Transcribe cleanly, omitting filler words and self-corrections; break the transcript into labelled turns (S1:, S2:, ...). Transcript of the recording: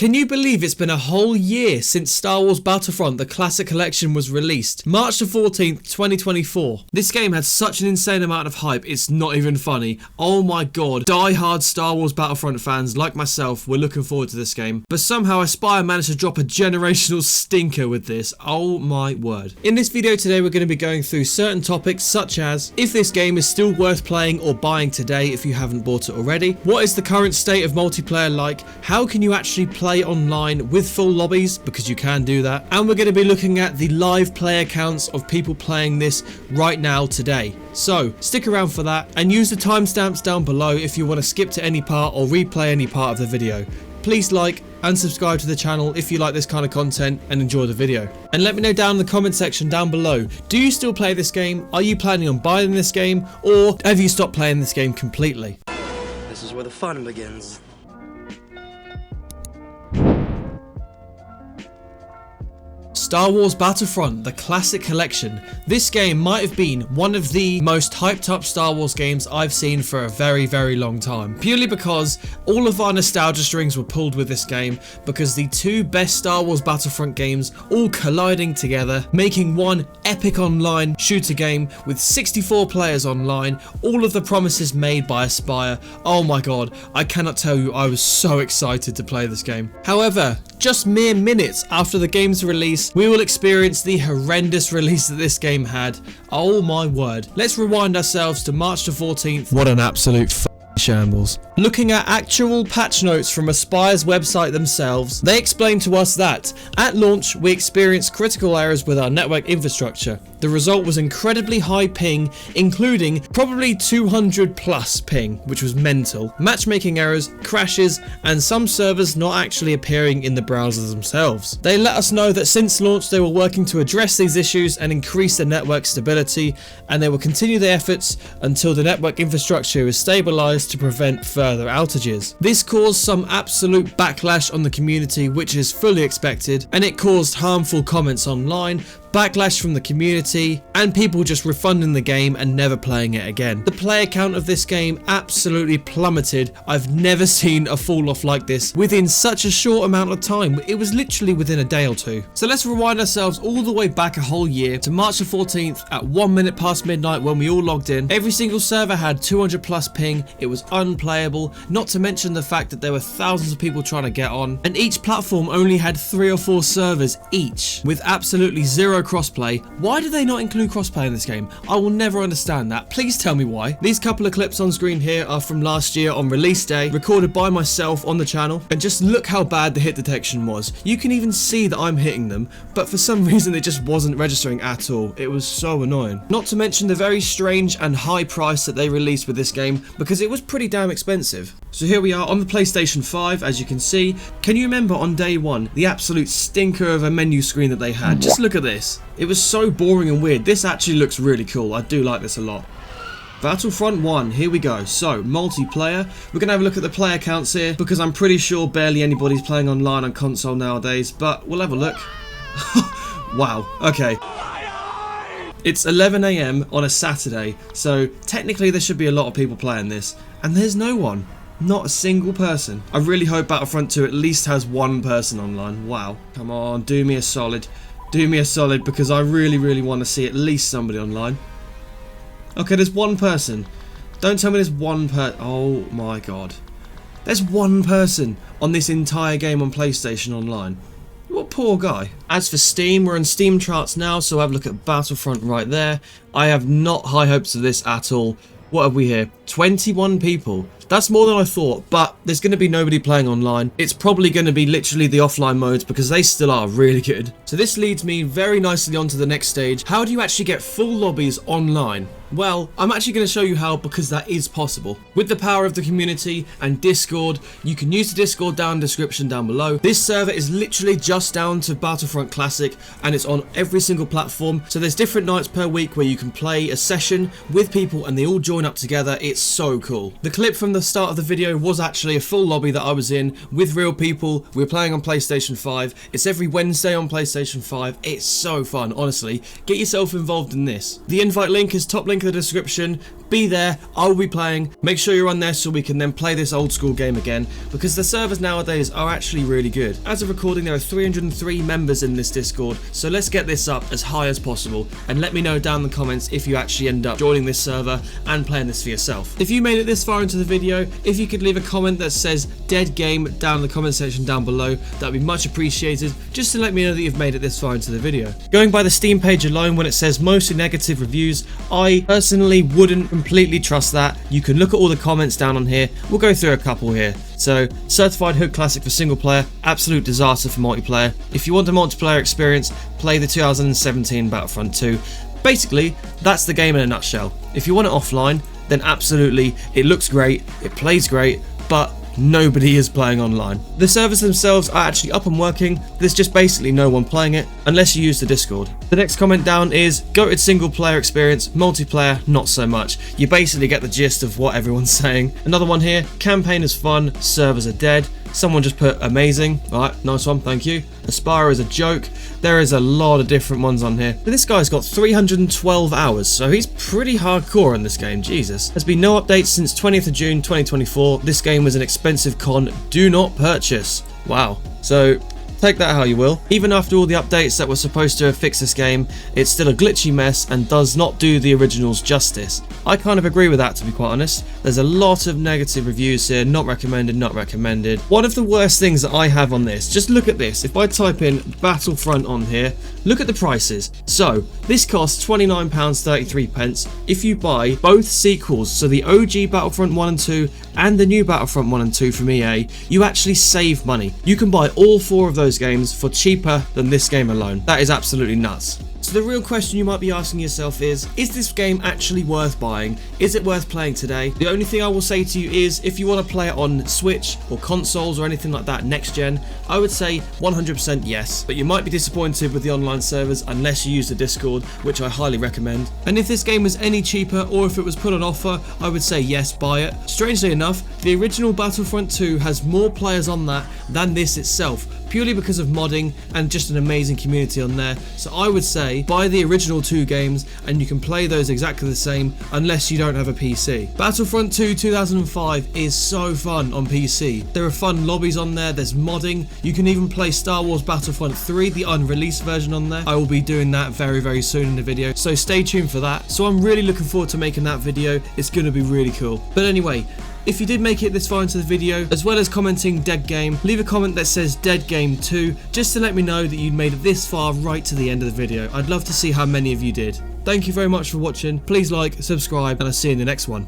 S1: Can you believe it's been a whole year since Star Wars Battlefront, the Classic Collection, was released? March the 14th, 2024. This game had such an insane amount of hype, it's not even funny. Oh my god, die-hard Star Wars Battlefront fans like myself were looking forward to this game. But somehow Aspire managed to drop a generational stinker with this. Oh my word. In this video today, we're going to be going through certain topics such as if this game is still worth playing or buying today if you haven't bought it already. What is the current state of multiplayer like? How can you actually play online with full lobbies, because you can do that, and we're going to be looking at the live player counts of people playing this right now today. So stick around for that and use the timestamps down below if you want to skip to any part or replay any part of the video. Please like and subscribe to the channel if you like this kind of content and enjoy the video. And let me know down in the comment section down below, do you still play this game? Are you planning on buying this game, or have you stopped playing this game completely?
S2: This is where the fun begins.
S1: Star Wars Battlefront, the Classic Collection. This game might have been one of the most hyped up Star Wars games I've seen for a very, very long time. Purely because all of our nostalgia strings were pulled with this game, because the two best Star Wars Battlefront games all colliding together, making one epic online shooter game with 64 players online, all of the promises made by Aspire. Oh my god, I cannot tell you, I was so excited to play this game. However, just mere minutes after the game's release, we will experience the horrendous release that this game had. Oh my word. Let's rewind ourselves to March the 14th. What an absolute shambles. Looking at actual patch notes from Aspire's website themselves, they explain to us that at launch we experienced critical errors with our network infrastructure. The result was incredibly high ping, including probably 200 plus ping, which was mental, matchmaking errors, crashes, and some servers not actually appearing in the browsers themselves. They let us know that since launch they were working to address these issues and increase the network stability, and they will continue their efforts until the network infrastructure is stabilized to prevent further outages. This caused some absolute backlash on the community, which is fully expected, and it caused harmful comments online, backlash from the community, and people just refunding the game and never playing it again. The player count of this game absolutely plummeted. I've never seen a fall off like this within such a short amount of time. It was literally within a day or two. So let's rewind ourselves all the way back a whole year to March the 14th at 1 minute past midnight when we all logged in. Every single server had 200 plus ping. It was unplayable, not to mention the fact that there were thousands of people trying to get on, and each platform only had 3 or 4 servers each with absolutely zero crossplay. Why do they not include crossplay in this game? I will never understand that. Please tell me why. These couple of clips on screen here are from last year on release day, recorded by myself on the channel, and just look how bad the hit detection was. You can even see that I'm hitting them, but for some reason it just wasn't registering at all. It was so annoying. Not to mention the very strange and high price that they released with this game, because it was pretty damn expensive. So here we are on the PlayStation 5, as you can see. Can you remember on day one the absolute stinker of a menu screen that they had? Just look at this. It was so boring and weird. This actually looks really cool. I do like this a lot. Battlefront 1, here we go. So, multiplayer. We're going to have a look at the player counts here, because I'm pretty sure barely anybody's playing online on console nowadays, but we'll have a look. Wow, okay. It's 11 AM on a Saturday, so technically there should be a lot of people playing this, and there's no one. Not a single person. I really hope Battlefront 2 at least has one person online. Wow. Come on, do me a solid. Do me a solid, because I really, really want to see at least somebody online. Okay, there's one person. Don't tell me there's one oh my god. There's one person on this entire game on PlayStation Online. What poor guy. As for Steam, we're on Steam charts now, so have a look at Battlefront right there. I have not high hopes of this at all. What have we here? 21 people. That's more than I thought, but there's going to be nobody playing online. It's probably going to be literally the offline modes, because they still are really good. So this leads me very nicely onto the next stage. How do you actually get full lobbies online? Well, I'm actually going to show you how, because that is possible. With the power of the community and Discord, you can use the Discord down in the description down below. This server is literally just down to Battlefront Classic, and it's on every single platform. So there's different nights per week where you can play a session with people and they all join up together. It's so cool. The clip from the start of the video was actually a full lobby that I was in with real people. We're playing on PlayStation 5. It's every Wednesday on PlayStation 5. It's so fun, honestly. Get yourself involved in this. The invite link is top link in the description. be there. I will be playing. Make sure you're on there so we can then play this old school game again, because the servers nowadays are actually really good. As of recording, there are 303 members in this Discord, so let's get this up as high as possible, and let me know down in the comments if you actually end up joining this server and playing this for yourself. If you made it this far into the video, if you could leave a comment that says dead game down in the comment section down below, that'd be much appreciated, just to let me know that you've made it this far into the video. Going by the Steam page alone, when it says mostly negative reviews, I personally wouldn't completely trust that. You can look at all the comments down on here. We'll go through a couple here. So, Certified Hood Classic for single player, absolute disaster for multiplayer. If you want a multiplayer experience, play the 2017 Battlefront 2. Basically, that's the game in a nutshell. If you want it offline, then absolutely, it looks great, it plays great, but nobody is playing online. The servers themselves are actually up and working. There's just basically no one playing it unless you use the Discord. The next comment down is goated single player experience, multiplayer not so much. You basically get the gist of what everyone's saying. Another one here, campaign is fun, servers are dead. Someone just put amazing. Alright, nice one, thank you. Aspire is a joke. There is a lot of different ones on here. But this guy's got 312 hours, so he's pretty hardcore in this game, Jesus. There's been no updates since 20th of June 2024. This game was an expensive con. Do not purchase. Wow. So, take that how you will. Even after all the updates that were supposed to have fixed this game, it's still a glitchy mess and does not do the originals justice. I kind of agree with that, to be quite honest. There's a lot of negative reviews here, not recommended, not recommended. One of the worst things that I have on this, just look at this. If I type in Battlefront on here, look at the prices. So, this costs £29.33 if you buy both sequels, so the OG Battlefront 1 and 2 and the new Battlefront 1 and 2 from EA, you actually save money. You can buy all 4 of those games for cheaper than this game alone. That is absolutely nuts. So the real question you might be asking yourself is this game actually worth buying? Is it worth playing today? The only thing I will say to you is, if you want to play it on Switch or consoles or anything like that next gen, I would say 100% yes, but you might be disappointed with the online servers unless you use the Discord, which I highly recommend. And if this game was any cheaper, or if it was put on offer, I would say yes, buy it. Strangely enough, the original Battlefront 2 has more players on that than this itself, purely because of modding and just an amazing community on there. So I would say buy the original 2 games and you can play those exactly the same unless you don't have a PC. Battlefront 2 2005 is so fun on PC. There are fun lobbies on there, there's modding. You can even play Star Wars Battlefront 3, the unreleased version on there. I will be doing that very, very soon in the video, so stay tuned for that. So I'm really looking forward to making that video. It's going to be really cool. But anyway, if you did make it this far into the video, as well as commenting dead game, leave a comment that says dead game 2, just to let me know that you made it this far right to the end of the video. I'd love to see how many of you did. Thank you very much for watching. Please like, subscribe, and I'll see you in the next one.